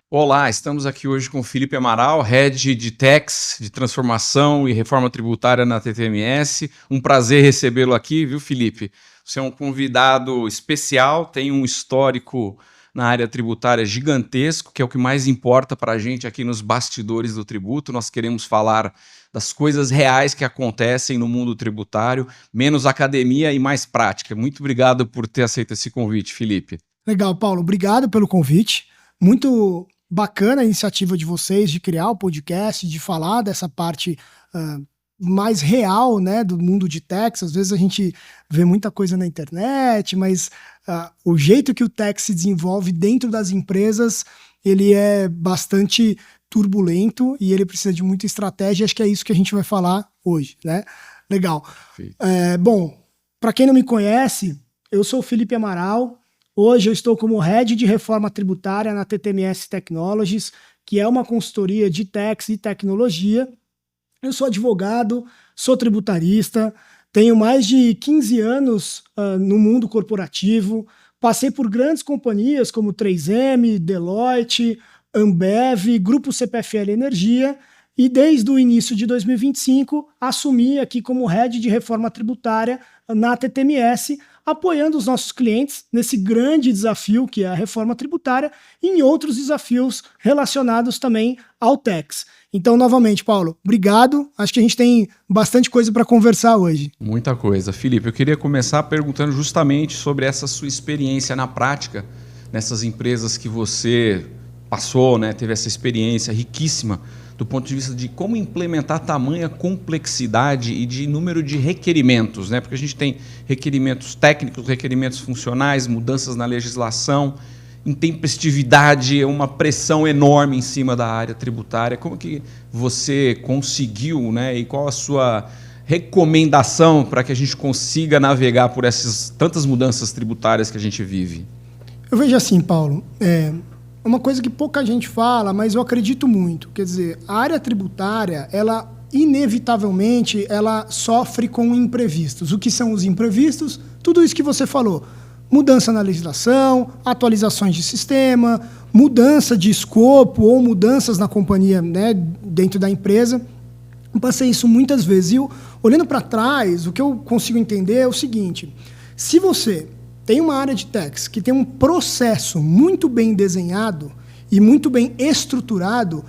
Olá, estamos aqui hoje com o Felipe Amaral, Head de Tax, de Transformação e Reforma Tributária na TTMS. Um prazer recebê-lo aqui, viu, Felipe? Você é um convidado especial, tem um histórico na área tributária gigantesco, que é o que mais importa para a gente aqui nos bastidores do tributo. Nós queremos falar das coisas reais que acontecem no mundo tributário, menos academia e mais prática. Muito obrigado por ter aceito esse convite, Felipe. Legal, Paulo. Obrigado pelo convite. Muito bacana a iniciativa de vocês de criar o podcast, de falar dessa parte mais real, né, do mundo de tax. Às vezes a gente vê muita coisa na internet, mas o jeito que o tax se desenvolve dentro das empresas, ele é bastante turbulento e ele precisa de muita estratégia. Acho que é isso que a gente vai falar hoje, né? Legal. Bom, para quem não me conhece, eu sou o Felipe Amaral. Hoje eu estou como Head de Reforma Tributária na TTMS Technologies, que é uma consultoria de tax e tecnologia. Eu sou advogado, sou tributarista, tenho mais de 15 anos no mundo corporativo, passei por grandes companhias como 3M, Deloitte, Ambev, Grupo CPFL Energia, e desde o início de 2025 assumi aqui como Head de Reforma Tributária na TTMS, apoiando os nossos clientes nesse grande desafio que é a reforma tributária e em outros desafios relacionados também ao tax. Então, novamente, Paulo, obrigado. Acho que a gente tem bastante coisa para conversar hoje. Muita coisa. Felipe, eu queria começar perguntando justamente sobre essa sua experiência na prática, nessas empresas que você passou, né, teve essa experiência riquíssima do ponto de vista de como implementar tamanha complexidade e de número de requerimentos, né? Porque a gente tem requerimentos técnicos, requerimentos funcionais, mudanças na legislação, intempestividade, uma pressão enorme em cima da área tributária. Como que você conseguiu, né? E qual a sua recomendação para que a gente consiga navegar por essas tantas mudanças tributárias que a gente vive? Eu vejo assim, Paulo, uma coisa que pouca gente fala, mas eu acredito muito. Quer dizer, a área tributária, ela inevitavelmente, ela sofre com imprevistos. O que são os imprevistos? Tudo isso que você falou. Mudança na legislação, atualizações de sistema, mudança de escopo ou mudanças na companhia, né, dentro da empresa. Eu passei isso muitas vezes. E olhando para trás, o que eu consigo entender é o seguinte: se você tem uma área de tax que tem um processo muito bem desenhado e muito bem estruturado,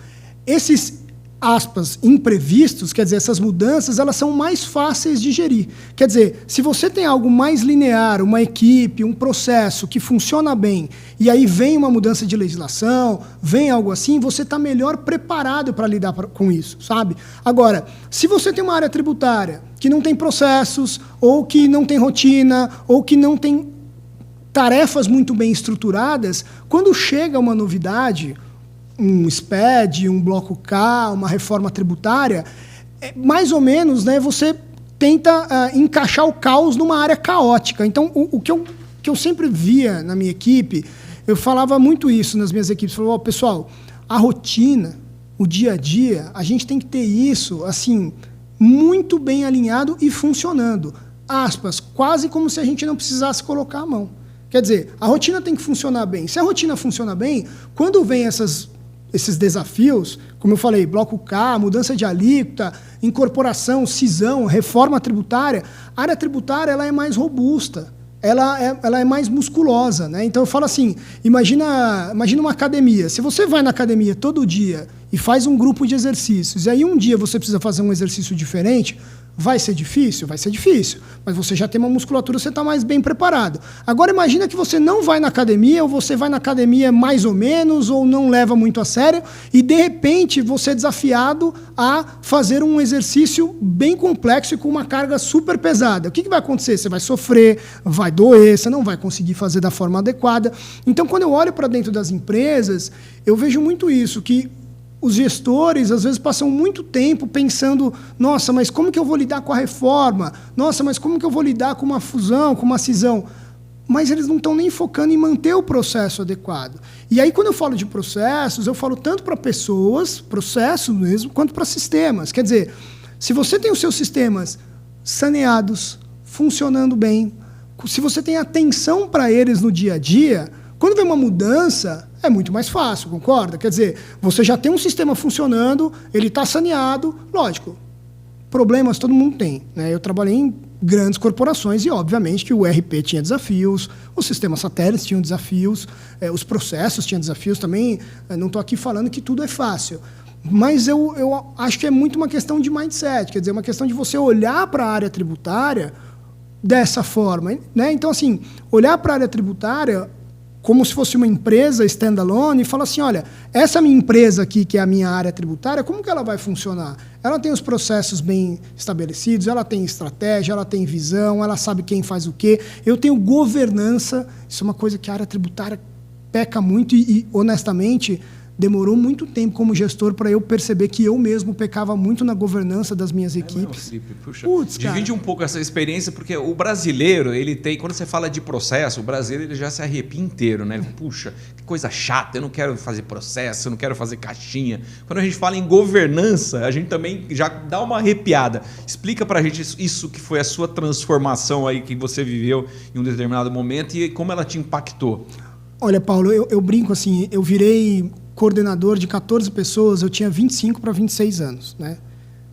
esses, aspas, imprevistos, quer dizer, essas mudanças, elas são mais fáceis de gerir. Quer dizer, se você tem algo mais linear, uma equipe, um processo que funciona bem, e aí vem uma mudança de legislação, vem algo assim, você está melhor preparado para lidar com isso, sabe? Agora, se você tem uma área tributária que não tem processos, ou que não tem rotina, ou que não tem tarefas muito bem estruturadas, quando chega uma novidade, um SPED, um bloco K, uma reforma tributária, mais ou menos, né, você tenta encaixar o caos numa área caótica. Então, o que eu sempre via na minha equipe, eu falava muito isso nas minhas equipes, eu falava, pessoal, a rotina, o dia a dia, a gente tem que ter isso assim muito bem alinhado e funcionando. Aspas, quase como se a gente não precisasse colocar a mão. Quer dizer, a rotina tem que funcionar bem. Se a rotina funciona bem, quando vem esses desafios, como eu falei, bloco K, mudança de alíquota, incorporação, cisão, reforma tributária, a área tributária ela é mais robusta, ela é mais musculosa, né? Então eu falo assim, imagina uma academia. Se você vai na academia todo dia e faz um grupo de exercícios, e aí um dia você precisa fazer um exercício diferente, vai ser difícil? Vai ser difícil. Mas você já tem uma musculatura, você está mais bem preparado. Agora imagina que você não vai na academia, ou você vai na academia mais ou menos, ou não leva muito a sério, e de repente você é desafiado a fazer um exercício bem complexo e com uma carga super pesada. O que vai acontecer? Você vai sofrer, vai doer, você não vai conseguir fazer da forma adequada. Então, quando eu olho para dentro das empresas, eu vejo muito isso, que os gestores, às vezes, passam muito tempo pensando, nossa, mas como que eu vou lidar com a reforma? Nossa, mas como que eu vou lidar com uma fusão, com uma cisão? Mas eles não estão nem focando em manter o processo adequado. E aí, quando eu falo de processos, eu falo tanto para pessoas, processos mesmo, quanto para sistemas. Quer dizer, se você tem os seus sistemas saneados, funcionando bem, se você tem atenção para eles no dia a dia, quando vem uma mudança, é muito mais fácil, concorda? Quer dizer, você já tem um sistema funcionando, ele está saneado, lógico, problemas todo mundo tem, né? Eu trabalhei em grandes corporações e, obviamente, que o ERP tinha desafios, os sistemas satélites tinham desafios, os processos tinham desafios também. Não estou aqui falando que tudo é fácil, mas eu acho que é muito uma questão de mindset, quer dizer, uma questão de você olhar para a área tributária dessa forma, né? Então, assim, olhar para a área tributária como se fosse uma empresa standalone e falar assim, olha, essa minha empresa aqui, que é a minha área tributária, como que ela vai funcionar? Ela tem os processos bem estabelecidos, ela tem estratégia, ela tem visão, ela sabe quem faz o quê. Eu tenho governança, isso é uma coisa que a área tributária peca muito e honestamente, demorou muito tempo como gestor para eu perceber que eu mesmo pecava muito na governança das minhas equipes. Felipe, puxa, divide um pouco essa experiência, porque o brasileiro, ele tem, quando você fala de processo, o brasileiro ele já se arrepia inteiro, né? Puxa, que coisa chata, eu não quero fazer processo, eu não quero fazer caixinha. Quando a gente fala em governança, a gente também já dá uma arrepiada. Explica pra gente isso que foi a sua transformação aí que você viveu em um determinado momento e como ela te impactou. Olha, Paulo, eu brinco assim, eu virei coordenador de 14 pessoas, eu tinha 25 para 26 anos, né?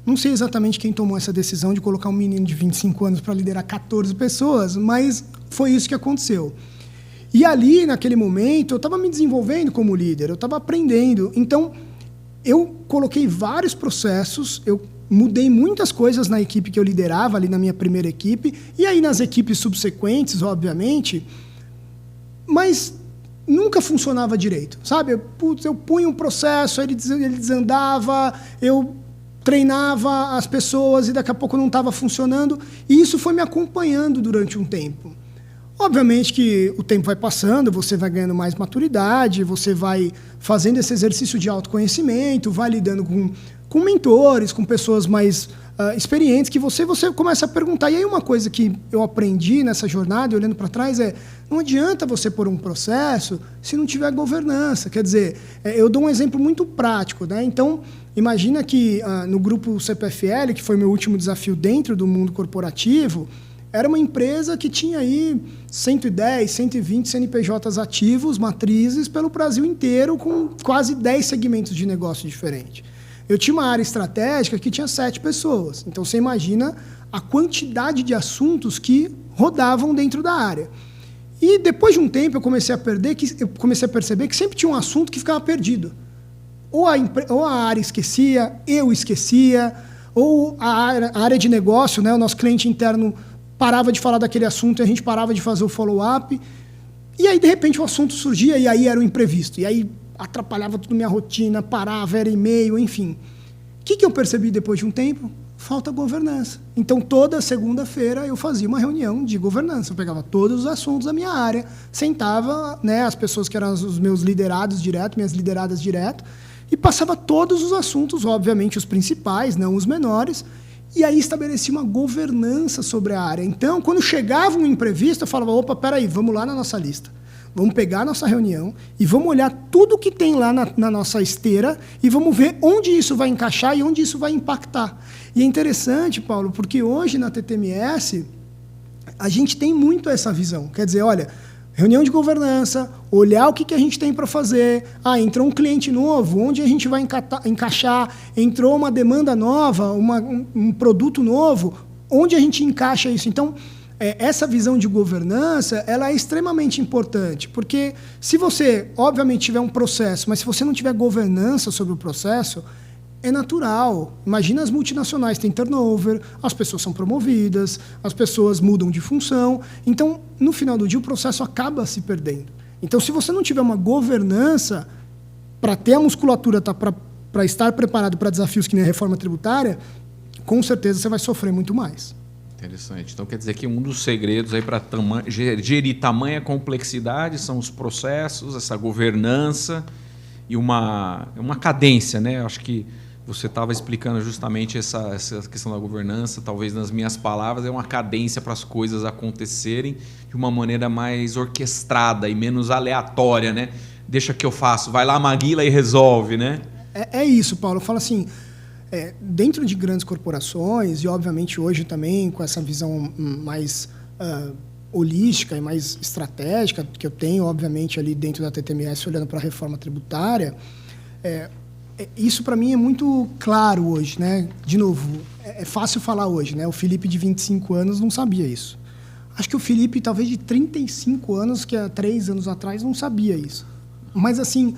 Não sei exatamente quem tomou essa decisão de colocar um menino de 25 anos para liderar 14 pessoas, mas foi isso que aconteceu. E ali, naquele momento, eu estava me desenvolvendo como líder, eu estava aprendendo. Então, eu coloquei vários processos, eu mudei muitas coisas na equipe que eu liderava, ali na minha primeira equipe, e aí nas equipes subsequentes, obviamente, mas nunca funcionava direito, sabe? Eu punha um processo, ele desandava, eu treinava as pessoas e daqui a pouco não estava funcionando. E isso foi me acompanhando durante um tempo. Obviamente que o tempo vai passando, você vai ganhando mais maturidade, você vai fazendo esse exercício de autoconhecimento, vai lidando com mentores, com pessoas mais experientes, que você começa a perguntar. E aí uma coisa que eu aprendi nessa jornada, olhando para trás, não adianta você pôr um processo se não tiver governança. Quer dizer, eu dou um exemplo muito prático, né? Então, imagina que no grupo CPFL, que foi meu último desafio dentro do mundo corporativo, era uma empresa que tinha aí 110, 120 CNPJs ativos, matrizes, pelo Brasil inteiro, com quase 10 segmentos de negócio diferentes. Eu tinha uma área estratégica que tinha 7 pessoas. Então, você imagina a quantidade de assuntos que rodavam dentro da área. E, depois de um tempo, eu comecei a perceber que sempre tinha um assunto que ficava perdido. Ou a área esquecia, eu esquecia, ou a área de negócio, né, o nosso cliente interno parava de falar daquele assunto e a gente parava de fazer o follow-up. E aí, de repente, o assunto surgia e aí era o imprevisto. E aí atrapalhava toda a minha rotina, parava, era e-mail, enfim. O que eu percebi depois de um tempo? Falta governança. Então, toda segunda-feira eu fazia uma reunião de governança. Eu pegava todos os assuntos da minha área, sentava, né, as pessoas que eram os meus liderados direto, minhas lideradas direto, e passava todos os assuntos, obviamente os principais, não os menores, e aí estabelecia uma governança sobre a área. Então, quando chegava um imprevisto, eu falava, opa, peraí, vamos lá na nossa lista. Vamos pegar a nossa reunião e vamos olhar tudo que tem lá na nossa esteira e vamos ver onde isso vai encaixar e onde isso vai impactar. E é interessante, Paulo, porque hoje na TTMS a gente tem muito essa visão. Quer dizer, olha, reunião de governança, olhar o que a gente tem para fazer. Entrou um cliente novo, onde a gente vai encaixar? Entrou uma demanda nova, um produto novo, onde a gente encaixa isso? Então, essa visão de governança, ela é extremamente importante, porque se você, obviamente, tiver um processo, mas se você não tiver governança sobre o processo, é natural. Imagina as multinacionais, tem turnover, as pessoas são promovidas, as pessoas mudam de função. Então, no final do dia, o processo acaba se perdendo. Então, se você não tiver uma governança para ter a musculatura para estar preparado para desafios que nem a reforma tributária, com certeza você vai sofrer muito mais. Interessante. Então, quer dizer que um dos segredos aí para gerir tamanha complexidade são os processos, essa governança e uma cadência, né? Acho que você estava explicando justamente essa questão da governança, talvez nas minhas palavras, é uma cadência para as coisas acontecerem de uma maneira mais orquestrada e menos aleatória, né? Deixa que eu faço, vai lá, Maguila, e resolve, né? É isso, Paulo. Eu falo assim, dentro de grandes corporações, e obviamente hoje também com essa visão mais holística e mais estratégica, que eu tenho, obviamente, ali dentro da TTMS, olhando para a reforma tributária, isso para mim é muito claro hoje, né? De novo, é fácil falar hoje, né? O Felipe de 25 anos não sabia isso. Acho que o Felipe, talvez de 35 anos, que há 3 anos atrás, não sabia isso. Mas, assim,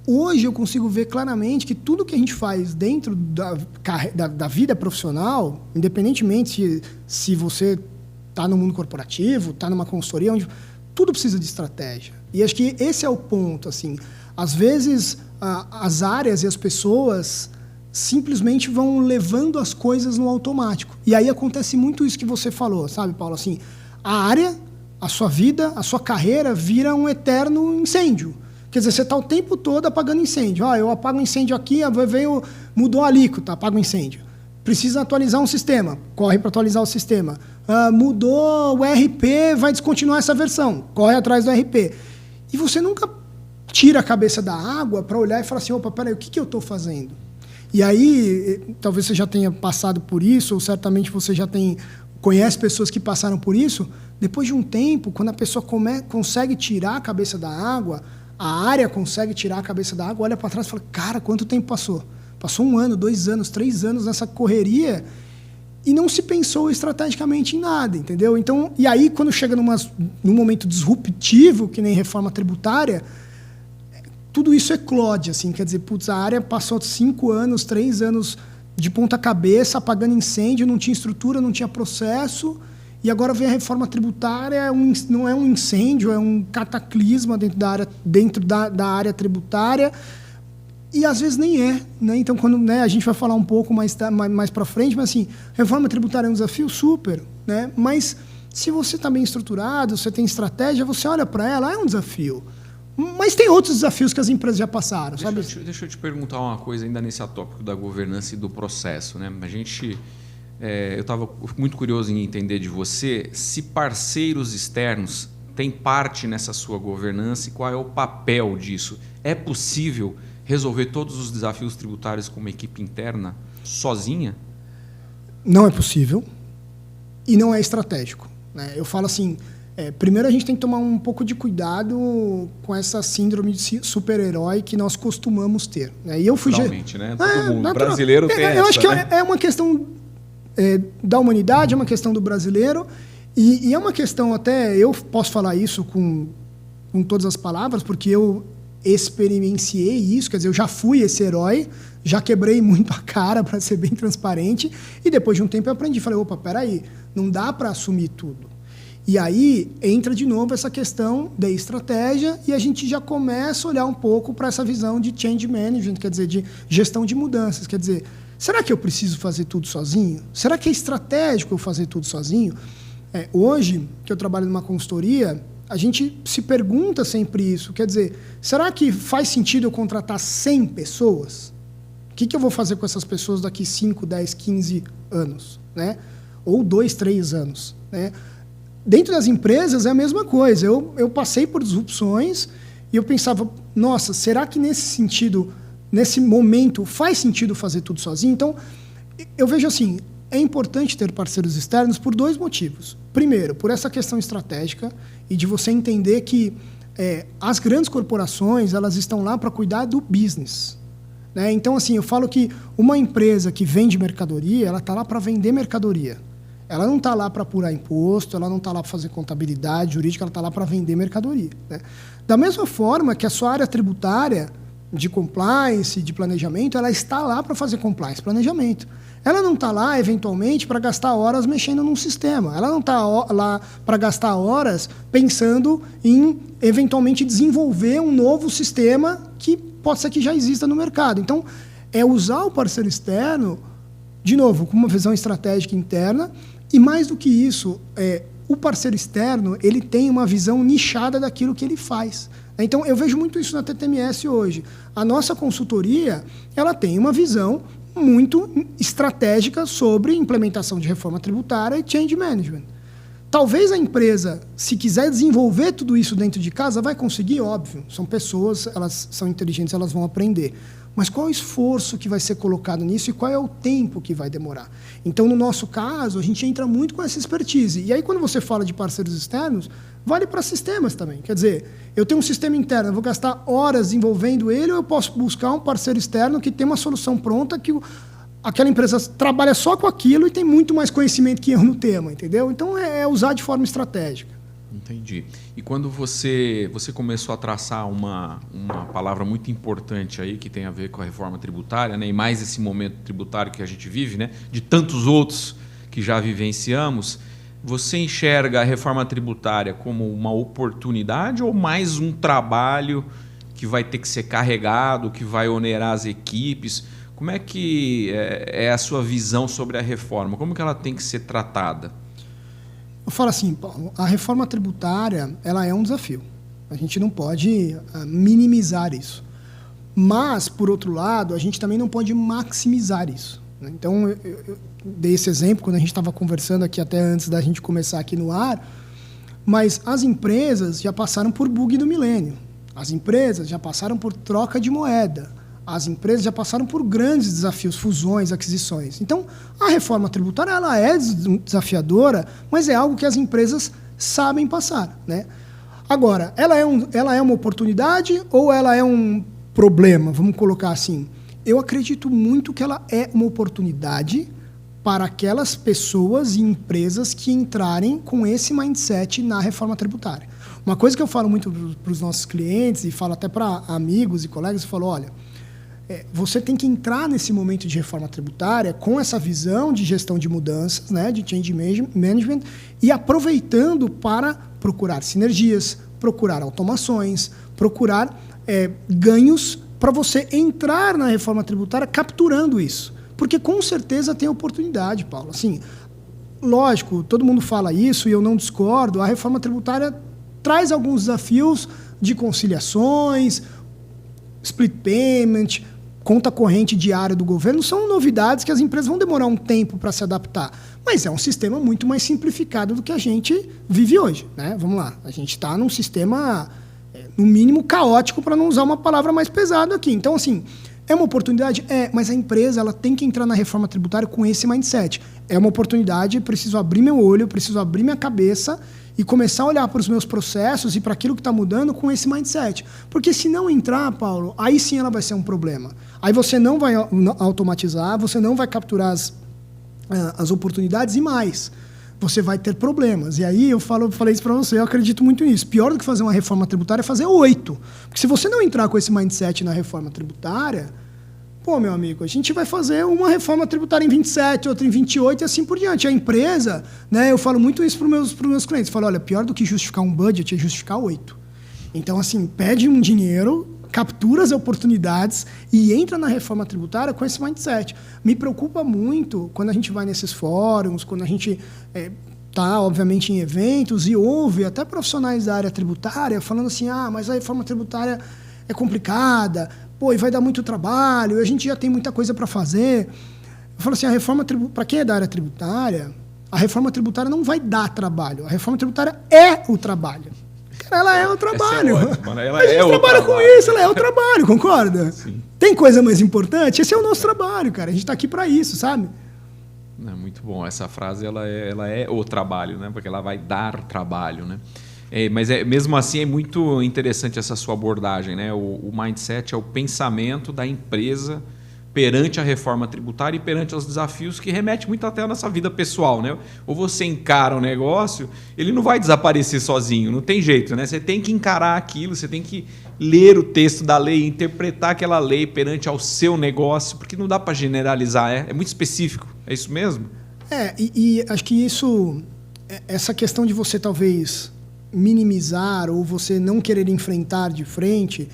hoje eu consigo ver claramente que tudo que a gente faz dentro da vida profissional, independentemente se você está no mundo corporativo, está numa consultoria, onde tudo precisa de estratégia. E acho que esse é o ponto, assim. Às vezes, as áreas e as pessoas simplesmente vão levando as coisas no automático. E aí acontece muito isso que você falou, sabe, Paulo? Assim, a área, a sua vida, a sua carreira vira um eterno incêndio. Quer dizer, você está o tempo todo apagando incêndio. Eu apago um incêndio aqui, mudou a alíquota, apaga o incêndio. Precisa atualizar um sistema, corre para atualizar o sistema. Mudou o RP, vai descontinuar essa versão, corre atrás do RP. E você nunca tira a cabeça da água para olhar e falar assim, opa, peraí, o que eu estou fazendo? E aí, talvez você já tenha passado por isso, ou certamente você já conhece pessoas que passaram por isso. Depois de um tempo, quando a pessoa consegue tirar a cabeça da água, a área consegue tirar a cabeça da água, olha para trás e fala, cara, quanto tempo passou? Passou 1 ano, 2 anos, 3 anos nessa correria e não se pensou estrategicamente em nada, entendeu? Então, e aí, quando chega num momento disruptivo, que nem reforma tributária, tudo isso eclode, assim, quer dizer, putz, a área passou 5 anos, 3 anos de ponta cabeça, apagando incêndio, não tinha estrutura, não tinha processo, e agora vem a reforma tributária, não é um incêndio, é um cataclisma dentro da área tributária, e às vezes nem é, né? Então, quando, né, a gente vai falar um pouco mais para frente, mas assim, reforma tributária é um desafio super, né? Mas se você está bem estruturado, você tem estratégia, você olha para ela, é um desafio. Mas tem outros desafios que as empresas já passaram, sabe? Deixa eu te perguntar uma coisa ainda nesse tópico da governança e do processo, né? Eu estava muito curioso em entender de você se parceiros externos têm parte nessa sua governança e qual é o papel disso. É possível resolver todos os desafios tributários com uma equipe interna sozinha? Não é possível e não é estratégico, né? Eu falo assim, primeiro a gente tem que tomar um pouco de cuidado com essa síndrome de super-herói que nós costumamos ter, né? E eu fui naturalmente, né? Todo mundo brasileiro tem essa. Eu acho que né? é uma questão da humanidade, é uma questão do brasileiro e é uma questão até, eu posso falar isso com todas as palavras, porque eu experienciei isso, quer dizer, eu já fui esse herói, já quebrei muito a cara, para ser bem transparente, e depois de um tempo eu aprendi, falei, opa, peraí, não dá para assumir tudo. E aí entra de novo essa questão da estratégia e a gente já começa a olhar um pouco para essa visão de change management, quer dizer, de gestão de mudanças, quer dizer, será que eu preciso fazer tudo sozinho? Será que é estratégico eu fazer tudo sozinho? Hoje, que eu trabalho numa consultoria, a gente se pergunta sempre isso. Quer dizer, será que faz sentido eu contratar 100 pessoas? O que eu vou fazer com essas pessoas daqui 5, 10, 15 anos? Né? Ou 2, 3 anos? Né? Dentro das empresas é a mesma coisa. Eu passei por disrupções e eu pensava, nossa, será que nesse sentido, nesse momento, faz sentido fazer tudo sozinho? Então, eu vejo assim, é importante ter parceiros externos por 2 motivos. Primeiro, por essa questão estratégica e de você entender que as grandes corporações elas estão lá para cuidar do business. Né? Então, assim, eu falo que uma empresa que vende mercadoria, ela está lá para vender mercadoria. Ela não está lá para apurar imposto, ela não está lá para fazer contabilidade jurídica, ela está lá para vender mercadoria. Né? Da mesma forma que a sua área tributária de compliance, de planejamento, ela está lá para fazer compliance, planejamento. Ela não está lá, eventualmente, para gastar horas mexendo num sistema. Ela não está lá para gastar horas pensando em, eventualmente, desenvolver um novo sistema que pode ser que já exista no mercado. Então, é usar o parceiro externo, de novo, com uma visão estratégica interna, e mais do que isso, o parceiro externo ele tem uma visão nichada daquilo que ele faz. Então, eu vejo muito isso na TTMS hoje. A nossa consultoria ela tem uma visão muito estratégica sobre implementação de reforma tributária e change management. Talvez a empresa, se quiser desenvolver tudo isso dentro de casa, vai conseguir, óbvio. São pessoas, elas são inteligentes, elas vão aprender. Mas qual é o esforço que vai ser colocado nisso e qual é o tempo que vai demorar? Então, no nosso caso, a gente entra muito com essa expertise. E aí, quando você fala de parceiros externos, vale para sistemas também. Quer dizer, eu tenho um sistema interno, eu vou gastar horas desenvolvendo ele, ou eu posso buscar um parceiro externo que tem uma solução pronta que aquela empresa trabalha só com aquilo e tem muito mais conhecimento que eu no tema, entendeu? Então, é usar de forma estratégica. Entendi. E quando você começou a traçar uma palavra muito importante aí, que tem a ver com a reforma tributária, né, e mais esse momento tributário que a gente vive, né, de tantos outros que já vivenciamos, você enxerga a reforma tributária como uma oportunidade ou mais um trabalho que vai ter que ser carregado, que vai onerar as equipes? Como é que é a sua visão sobre a reforma? Como que ela tem que ser tratada? Eu falo assim, Paulo, a reforma tributária ela é um desafio. A gente não pode minimizar isso. Mas, por outro lado, a gente também não pode maximizar isso. Então, eu dei esse exemplo quando a gente estava conversando aqui até antes da gente começar aqui no ar, mas as empresas já passaram por bug do milênio. As empresas já passaram por troca de moeda. As empresas já passaram por grandes desafios, fusões, aquisições. Então, a reforma tributária ela é desafiadora, mas é algo que as empresas sabem passar, né? Agora, ela é uma oportunidade ou ela é um problema? Vamos colocar assim. Eu acredito muito que ela é uma oportunidade para aquelas pessoas e empresas que entrarem com esse mindset na reforma tributária. Uma coisa que eu falo muito para os nossos clientes e falo até para amigos e colegas, eu falo, olha, você tem que entrar nesse momento de reforma tributária com essa visão de gestão de mudanças, né, de change management, e aproveitando para procurar sinergias, procurar automações, procurar ganhos para você entrar na reforma tributária capturando isso. Porque com certeza tem oportunidade, Paulo. Assim, lógico, todo mundo fala isso e eu não discordo, a reforma tributária traz alguns desafios de conciliações, split payment, conta corrente diária do governo, são novidades que as empresas vão demorar um tempo para se adaptar. Mas é um sistema muito mais simplificado do que a gente vive hoje, né? Vamos lá, a gente está num sistema, no mínimo, caótico, para não usar uma palavra mais pesada aqui. Então, assim, é uma oportunidade? Mas a empresa ela tem que entrar na reforma tributária com esse mindset. É uma oportunidade, eu preciso abrir meu olho, eu preciso abrir minha cabeça e começar a olhar para os meus processos e para aquilo que está mudando com esse mindset. Porque se não entrar, Paulo, aí sim ela vai ser um problema. Aí você não vai automatizar, você não vai capturar as oportunidades e mais. Você vai ter problemas. E aí eu falei isso para você, eu acredito muito nisso. Pior do que fazer uma reforma tributária é fazer 8. Porque se você não entrar com esse mindset na reforma tributária, pô, meu amigo, a gente vai fazer uma reforma tributária em 27, outra em 28 e assim por diante. A empresa, né, eu falo muito isso para os meus clientes. Eu falo, olha, pior do que justificar um budget é justificar 8. Então, assim, pede um dinheiro, captura as oportunidades e entra na reforma tributária com esse mindset. Me preocupa muito quando a gente vai nesses fóruns, quando a gente está, obviamente, em eventos e ouve até profissionais da área tributária falando assim, mas a reforma tributária é complicada, pô, e vai dar muito trabalho, a gente já tem muita coisa para fazer. Eu falo assim, a reforma para quem é da área tributária, a reforma tributária não vai dar trabalho, a reforma tributária é o trabalho. Ela é o trabalho. A gente trabalha com isso, ela é o trabalho, concorda? Sim. Tem coisa mais importante? Esse é o nosso trabalho, cara. A gente está aqui para isso, sabe? Muito bom. Essa frase ela é o trabalho, né? Porque ela vai dar trabalho, né? Mas mesmo assim é muito interessante essa sua abordagem, né? O mindset é o pensamento da empresa perante a reforma tributária e perante os desafios que remete muito até a nossa vida pessoal, né? Ou você encara um negócio, ele não vai desaparecer sozinho, não tem jeito, né? Você tem que encarar aquilo, você tem que ler o texto da lei, interpretar aquela lei perante ao seu negócio, porque não dá para generalizar, é muito específico, é isso mesmo? E acho que essa questão de você talvez minimizar ou você não querer enfrentar de frente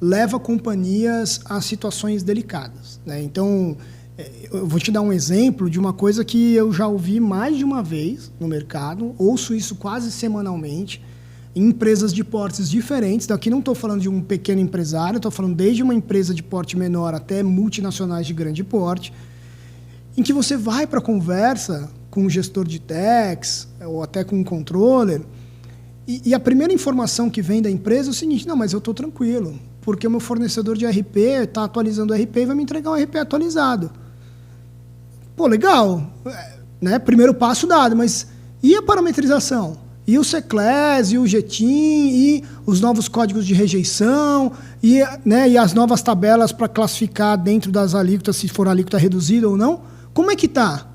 leva companhias a situações delicadas, né? Então, eu vou te dar um exemplo de uma coisa que eu já ouvi mais de uma vez no mercado, ouço isso quase semanalmente, em empresas de portes diferentes. Daqui não estou falando de um pequeno empresário, estou falando desde uma empresa de porte menor até multinacionais de grande porte, em que você vai para a conversa com um gestor de tax, ou até com um controller, e a primeira informação que vem da empresa é o seguinte: não, mas eu estou tranquilo, porque o meu fornecedor de RP está atualizando o RP e vai me entregar um RP atualizado. Pô, legal, né? Primeiro passo dado, mas e a parametrização? E o CCLES, e o GTIM, e os novos códigos de rejeição, e, né, e as novas tabelas para classificar dentro das alíquotas, se for alíquota reduzida ou não? Como é que tá?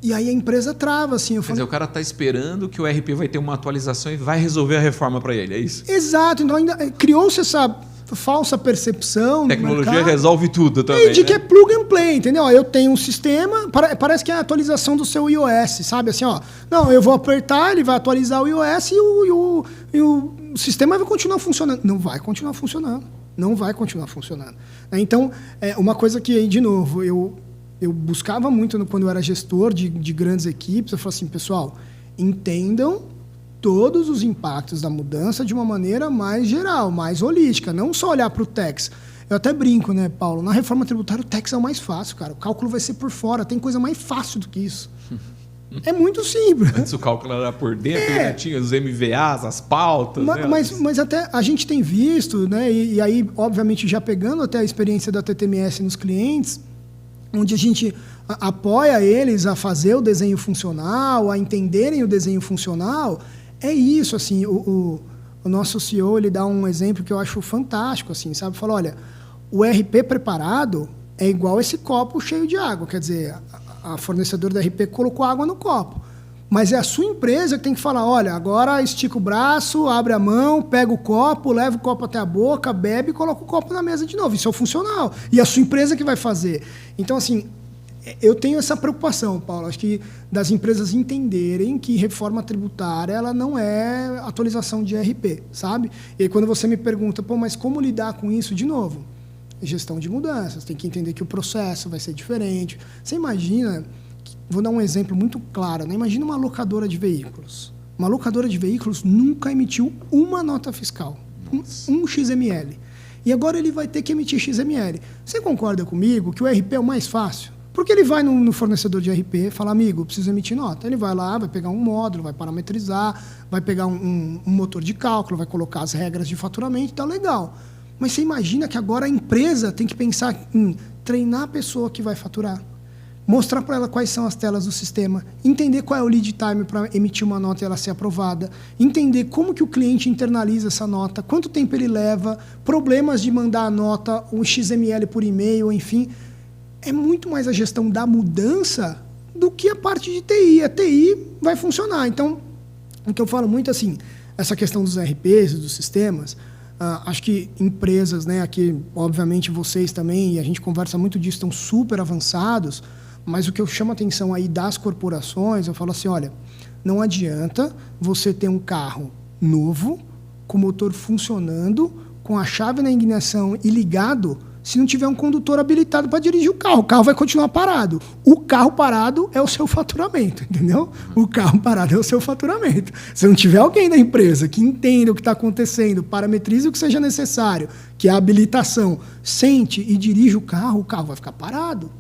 E aí a empresa trava, assim. Quer dizer, o cara está esperando que o RP vai ter uma atualização e vai resolver a reforma para ele, é isso? Exato. Então ainda criou-se essa falsa percepção. Tecnologia resolve tudo também. E de que é plug and play, entendeu? Eu tenho um sistema, parece que é a atualização do seu iOS, sabe? Assim, ó, não, eu vou apertar, ele vai atualizar o iOS e o sistema vai continuar funcionando. Não vai continuar funcionando. Não vai continuar funcionando. Então, uma coisa que aí, de novo, eu buscava muito quando eu era gestor de grandes equipes, eu falava assim, pessoal, entendam todos os impactos da mudança de uma maneira mais geral, mais holística, não só olhar para o tax. Eu até brinco, né, Paulo? Na reforma tributária o tax é o mais fácil, cara. O cálculo vai ser por fora, tem coisa mais fácil do que isso. É muito simples. Antes o cálculo era por dentro, né? Tinha os MVAs, as pautas. Mas até a gente tem visto, né? E aí, obviamente, já pegando até a experiência da TTMS nos clientes, onde a gente apoia eles a fazer o desenho funcional, a entenderem o desenho funcional. É isso, assim, o nosso CEO, ele dá um exemplo que eu acho fantástico, assim, sabe? Fala, olha, o RP preparado é igual esse copo cheio de água, quer dizer, a fornecedora da RP colocou água no copo, mas é a sua empresa que tem que falar, olha, agora estica o braço, abre a mão, pega o copo, leva o copo até a boca, bebe e coloca o copo na mesa de novo. Isso é o funcional. E a sua empresa que vai fazer. Então, assim, eu tenho essa preocupação, Paulo, acho que das empresas entenderem que reforma tributária ela não é atualização de RP, sabe? E aí quando você me pergunta, pô, mas como lidar com isso? De novo, gestão de mudanças, tem que entender que o processo vai ser diferente. Você imagina, vou dar um exemplo muito claro, né? Imagina uma locadora de veículos. Uma locadora de veículos nunca emitiu uma nota fiscal, um XML. E agora ele vai ter que emitir XML. Você concorda comigo que o RP é o mais fácil? Porque ele vai no fornecedor de RP e fala, amigo, eu preciso emitir nota. Ele vai lá, vai pegar um módulo, vai parametrizar, vai pegar um motor de cálculo, vai colocar as regras de faturamento, tá legal. Mas você imagina que agora a empresa tem que pensar em treinar a pessoa que vai faturar, mostrar para ela quais são as telas do sistema, entender qual é o lead time para emitir uma nota e ela ser aprovada, entender como que o cliente internaliza essa nota, quanto tempo ele leva, problemas de mandar a nota, um XML por e-mail, enfim. É muito mais a gestão da mudança do que a parte de TI. A TI vai funcionar. Então, o que eu falo muito assim, essa questão dos RPs e dos sistemas, acho que empresas, né, aqui, obviamente vocês também, e a gente conversa muito disso, estão super avançados, mas o que eu chamo a atenção aí das corporações, eu falo assim, olha, não adianta você ter um carro novo, com o motor funcionando, com a chave na ignição e ligado, se não tiver um condutor habilitado para dirigir o carro vai continuar parado. O carro parado é o seu faturamento, entendeu? O carro parado é o seu faturamento. Se não tiver alguém da empresa que entenda o que está acontecendo, parametrize o que seja necessário, que é a habilitação, sente e dirige o carro vai ficar parado.